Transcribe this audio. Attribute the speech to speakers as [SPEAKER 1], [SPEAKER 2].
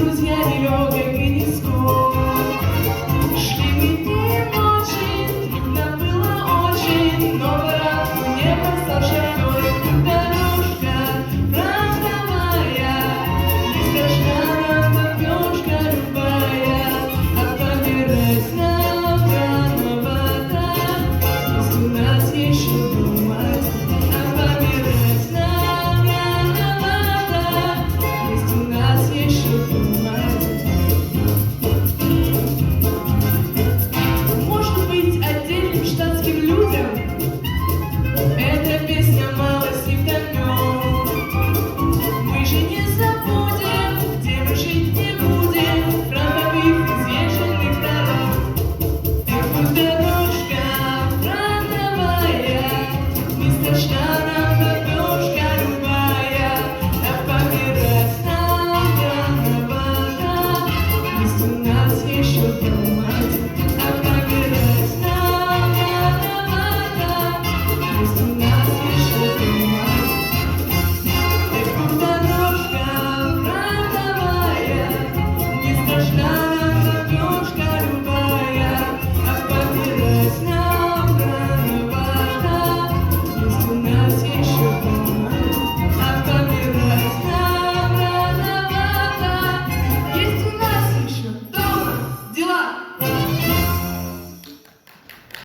[SPEAKER 1] друзья нелегок и не скоро. Шли мы днем очень, трудно было очень, но брат мне послал шофёр. Дорожка фронтовая, не страшна нам бомбёжка любая, а помирать нам рановато, пусть у нас еще думать, а помирать нам рановато, пусть у нас еще думать. Может быть, отдельным штатским людям эта песня мало симптомов. Мы же не забудем, где мы жить не будем, фронтовых извешенных дорог. Эх, пусть дорожка фронтовая, не страшна нам бомбёжка любая, а помирать нам рановато, пусть у нас еще думать, а помирать нам рановато, пусть у